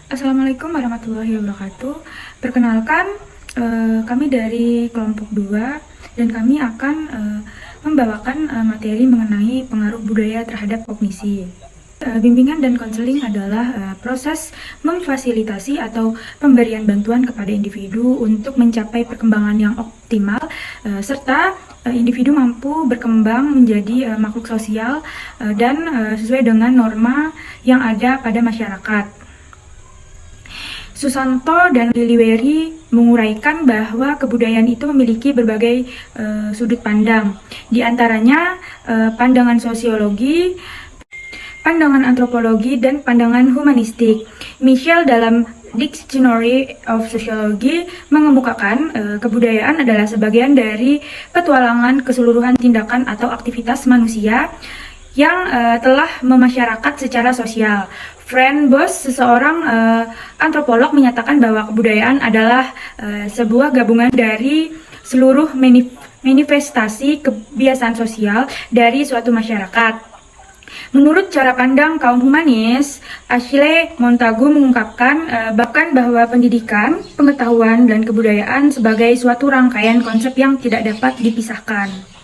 Assalamualaikum warahmatullahi wabarakatuh. Perkenalkan, kami dari kelompok 2 dan kami akan membawakan materi mengenai pengaruh budaya terhadap kognisi. Bimbingan dan konseling adalah proses memfasilitasi atau pemberian bantuan kepada individu untuk mencapai perkembangan yang optimal, serta individu mampu berkembang menjadi makhluk sosial dan sesuai dengan norma yang ada pada masyarakat. Susanto dan Liliweri menguraikan bahwa kebudayaan itu memiliki berbagai sudut pandang. Di antaranya pandangan sosiologi, pandangan antropologi, dan pandangan humanistik. Michel dalam Dictionary of Sociology mengemukakan kebudayaan adalah sebagian dari petualangan keseluruhan tindakan atau aktivitas manusia yang telah memasyarakat secara sosial. Frank Boas, seseorang antropolog, menyatakan bahwa kebudayaan adalah sebuah gabungan dari seluruh manifestasi kebiasaan sosial dari suatu masyarakat. Menurut cara pandang kaum humanis, Achille Montagu mengungkapkan bahwa pendidikan, pengetahuan, dan kebudayaan sebagai suatu rangkaian konsep yang tidak dapat dipisahkan.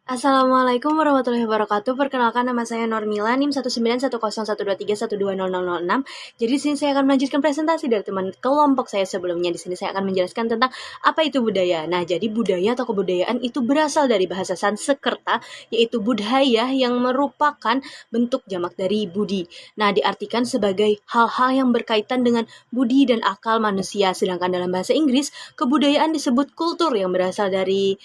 Assalamualaikum warahmatullahi wabarakatuh. Perkenalkan, nama saya Normila, NIM 1910123120006. Jadi di sini saya akan melanjutkan presentasi dari teman kelompok saya sebelumnya. Di sini saya akan menjelaskan tentang apa itu budaya. Nah, jadi budaya atau kebudayaan itu berasal dari bahasa Sanskerta, yaitu budhaya, yang merupakan bentuk jamak dari budi. Nah, diartikan sebagai hal-hal yang berkaitan dengan budi dan akal manusia. Sedangkan dalam bahasa Inggris, kebudayaan disebut kultur, yang berasal dari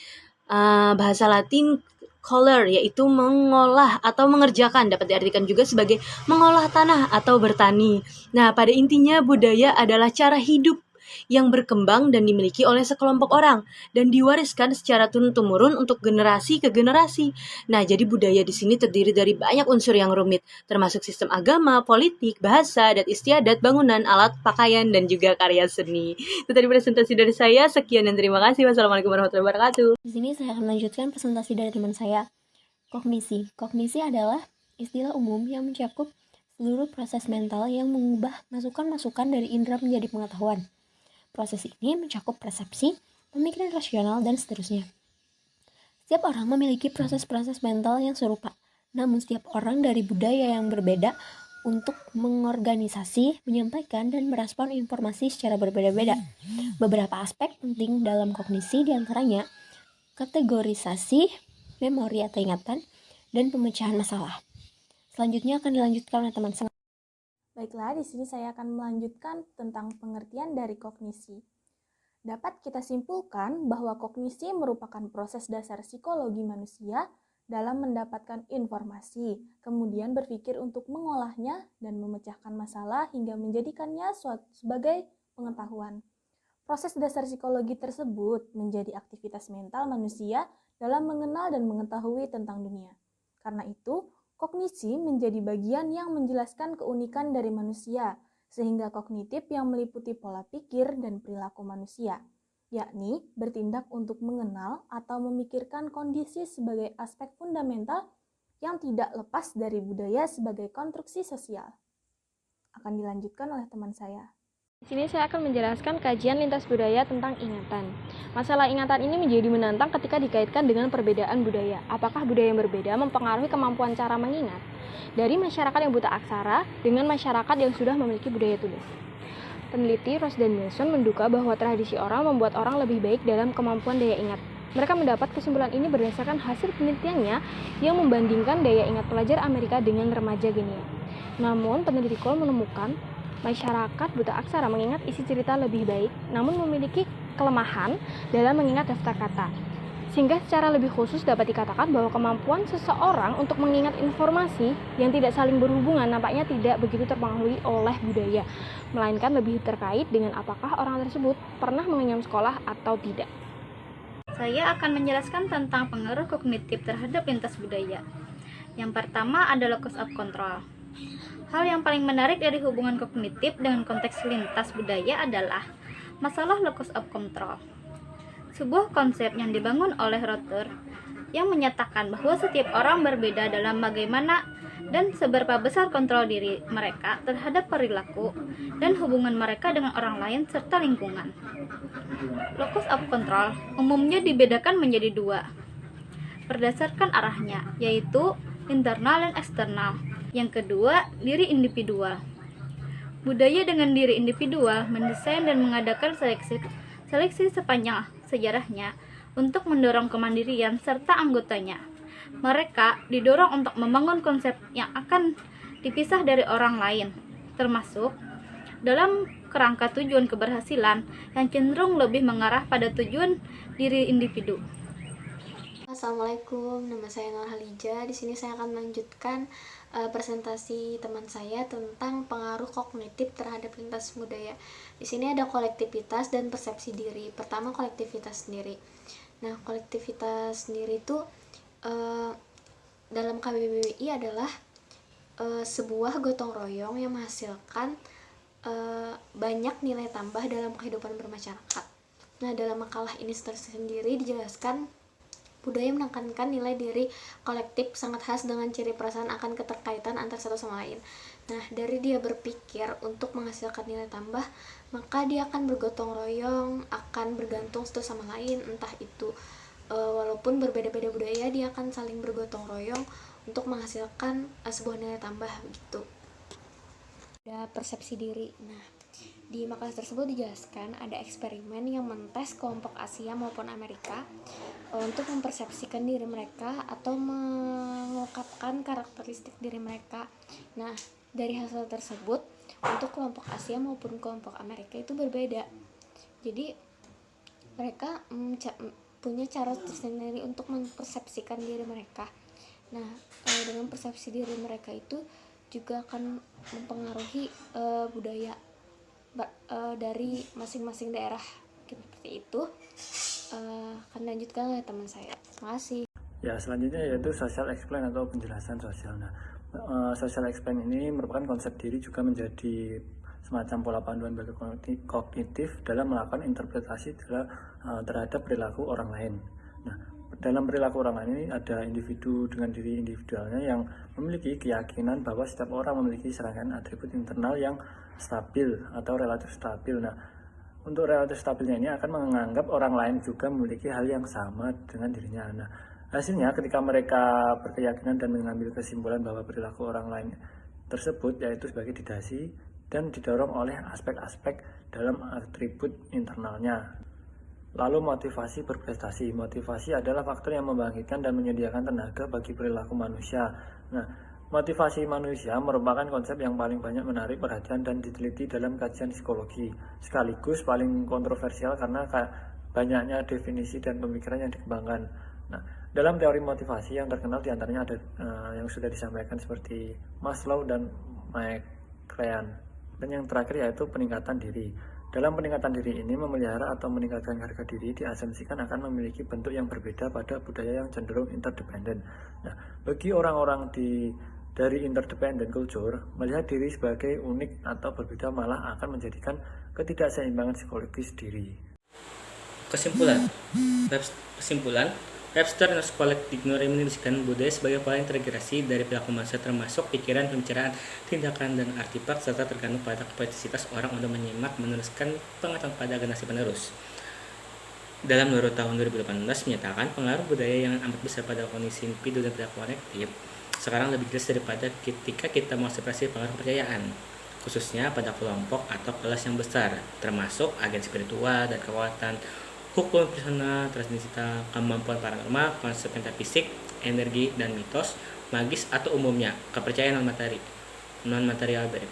bahasa Latin color, yaitu mengolah atau mengerjakan, dapat diartikan juga sebagai mengolah tanah atau bertani. Nah, pada intinya budaya adalah cara hidup yang berkembang dan dimiliki oleh sekelompok orang dan diwariskan secara turun-temurun untuk generasi ke generasi. Nah, jadi budaya di sini terdiri dari banyak unsur yang rumit, termasuk sistem agama, politik, bahasa, adat istiadat, bangunan, alat pakaian, dan juga karya seni. Itu tadi presentasi dari saya. Sekian dan terima kasih. Wassalamualaikum warahmatullahi wabarakatuh. Di sini saya akan melanjutkan presentasi dari teman saya. Kognisi. Kognisi adalah istilah umum yang mencakup seluruh proses mental yang mengubah masukan-masukan dari indera menjadi pengetahuan. Proses ini mencakup persepsi, pemikiran rasional, dan seterusnya. Setiap orang memiliki proses-proses mental yang serupa, namun setiap orang dari budaya yang berbeda untuk mengorganisasi, menyampaikan, dan merespon informasi secara berbeda-beda. Beberapa aspek penting dalam kognisi diantaranya kategorisasi, memori atau ingatan, dan pemecahan masalah. Selanjutnya akan dilanjutkan oleh teman saya. Baiklah, di sini saya akan melanjutkan tentang pengertian dari kognisi. Dapat kita simpulkan bahwa kognisi merupakan proses dasar psikologi manusia dalam mendapatkan informasi, kemudian berpikir untuk mengolahnya dan memecahkan masalah hingga menjadikannya sebagai pengetahuan. Proses dasar psikologi tersebut menjadi aktivitas mental manusia dalam mengenal dan mengetahui tentang dunia. Karena itu, kognisi menjadi bagian yang menjelaskan keunikan dari manusia, sehingga kognitif yang meliputi pola pikir dan perilaku manusia, yakni bertindak untuk mengenal atau memikirkan kondisi sebagai aspek fundamental yang tidak lepas dari budaya sebagai konstruksi sosial. Akan dilanjutkan oleh teman saya. Di sini saya akan menjelaskan kajian lintas budaya tentang ingatan. Masalah ingatan ini menjadi menantang ketika dikaitkan dengan perbedaan budaya. Apakah budaya yang berbeda mempengaruhi kemampuan cara mengingat? Dari masyarakat yang buta aksara dengan masyarakat yang sudah memiliki budaya tulis. Peneliti Ross dan Wilson menduga bahwa tradisi oral membuat orang lebih baik dalam kemampuan daya ingat. Mereka mendapat kesimpulan ini berdasarkan hasil penelitiannya yang membandingkan daya ingat pelajar Amerika dengan remaja Guinea. Namun, peneliti Cole menemukan masyarakat buta aksara mengingat isi cerita lebih baik, namun memiliki kelemahan dalam mengingat daftar kata. Sehingga secara lebih khusus dapat dikatakan bahwa kemampuan seseorang untuk mengingat informasi yang tidak saling berhubungan nampaknya tidak begitu terpengaruhi oleh budaya, melainkan lebih terkait dengan apakah orang tersebut pernah mengenyam sekolah atau tidak. Saya akan menjelaskan tentang pengaruh kognitif terhadap lintas budaya. Yang pertama ada locus of control. Hal yang paling menarik dari hubungan kognitif dengan konteks lintas budaya adalah masalah locus of control. Sebuah konsep yang dibangun oleh Rotter yang menyatakan bahwa setiap orang berbeda dalam bagaimana dan seberapa besar kontrol diri mereka terhadap perilaku dan hubungan mereka dengan orang lain serta lingkungan. Locus of control umumnya dibedakan menjadi dua, berdasarkan arahnya, yaitu internal dan eksternal. Yang kedua, diri individual. Budaya dengan diri individual mendesain dan mengadakan seleksi sepanjang sejarahnya untuk mendorong kemandirian serta anggotanya. Mereka didorong untuk membangun konsep yang akan dipisah dari orang lain, termasuk dalam kerangka tujuan keberhasilan yang cenderung lebih mengarah pada tujuan diri individu. Assalamualaikum, nama saya Nur Halija. Di sini saya akan melanjutkan presentasi teman saya tentang pengaruh kognitif terhadap lintas budaya. Di sini ada kolektivitas dan persepsi diri. Pertama, kolektivitas sendiri. Nah, kolektivitas sendiri itu dalam KBBI adalah sebuah gotong royong yang menghasilkan banyak nilai tambah dalam kehidupan bermasyarakat. Nah, dalam makalah ini sendiri dijelaskan budaya menekankan nilai diri kolektif sangat khas dengan ciri perasaan akan keterkaitan antar satu sama lain. Nah, dari dia berpikir untuk menghasilkan nilai tambah, maka dia akan bergotong royong, akan bergantung satu sama lain, entah itu walaupun berbeda-beda budaya, dia akan saling bergotong royong untuk menghasilkan sebuah nilai tambah gitu. Ada persepsi diri. Nah, di makalah tersebut dijelaskan ada eksperimen yang mentes kelompok Asia maupun Amerika untuk mempersepsikan diri mereka atau mengungkapkan karakteristik diri mereka. Nah, dari hasil tersebut untuk kelompok Asia maupun kelompok Amerika itu berbeda. Jadi mereka punya cara tersendiri untuk mempersepsikan diri mereka. Nah, dengan persepsi diri mereka itu juga akan mempengaruhi budaya dari masing-masing daerah seperti itu. Akan dilanjutkan oleh teman saya. Terima kasih. Ya, selanjutnya yaitu social explain atau penjelasan sosial. Nah, social explain ini merupakan konsep diri juga menjadi semacam pola panduan bagi kognitif dalam melakukan interpretasi terhadap perilaku orang lain. Nah, dalam perilaku orang lain ini ada individu dengan diri individualnya yang memiliki keyakinan bahwa setiap orang memiliki serangkaian atribut internal yang stabil atau relatif stabil. Nah, untuk relatif stabilnya ini akan menganggap orang lain juga memiliki hal yang sama dengan dirinya. Nah, hasilnya ketika mereka berkeyakinan dan mengambil kesimpulan bahwa perilaku orang lain tersebut yaitu sebagai didasari dan didorong oleh aspek-aspek dalam atribut internalnya. Lalu motivasi berprestasi. Motivasi adalah faktor yang membangkitkan dan menyediakan tenaga bagi perilaku manusia. Nah, motivasi manusia merupakan konsep yang paling banyak menarik perhatian dan diteliti dalam kajian psikologi, sekaligus paling kontroversial karena banyaknya definisi dan pemikiran yang dikembangkan. Nah, dalam teori motivasi yang terkenal diantaranya ada yang sudah disampaikan seperti Maslow dan McLean. Dan yang terakhir yaitu peningkatan diri. Dalam peningkatan diri ini, memelihara atau meningkatkan harga diri diasumsikan akan memiliki bentuk yang berbeda pada budaya yang cenderung interdependen. Nah, bagi orang-orang dari interdependent culture, melihat diri sebagai unik atau berbeda malah akan menjadikan ketidakseimbangan psikologis diri. Kesimpulan, Webster dan Scholastic Dictionary mendefinisikan budaya sebagai pola integrasi dari perilaku manusia termasuk pikiran, pembicaraan, tindakan, dan artefak serta tergantung pada kapasitas orang untuk menyimak meneruskan pengetahuan pada generasi penerus. Dalam menurut tahun 2018 menyatakan pengaruh budaya yang amat besar pada kondisi individu dan perilaku kolektif sekarang lebih jelas daripada ketika kita mengekspresi pengaruh kepercayaan, khususnya pada kelompok atau kelas yang besar, termasuk agen spiritual dan kekuatan, hukum personal, transdensitas, kemampuan paranormal, konsep metafisik, energi dan mitos, magis atau umumnya kepercayaan non-material baik.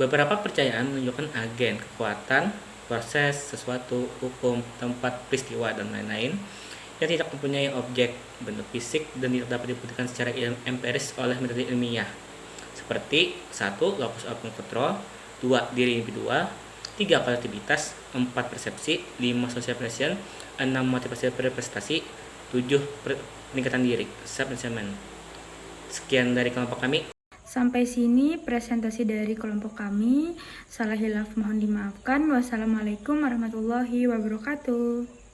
Beberapa percayaan menunjukkan agen, kekuatan, proses, sesuatu, hukum, tempat, peristiwa, dan lain-lain yang tidak mempunyai objek, bentuk fisik, dan tidak dapat dibuktikan secara empiris oleh metode ilmiah. Seperti 1. Locus of control, 2. Diri individual, 3. Kolektivitas, 4. Persepsi, 5. Social pression, 6. Motivasi berprestasi, 7. Peningkatan diri, self-assessment. Sekian dari kelompok kami. Sampai sini presentasi dari kelompok kami. Salah hilaf mohon dimaafkan. Wassalamualaikum warahmatullahi wabarakatuh.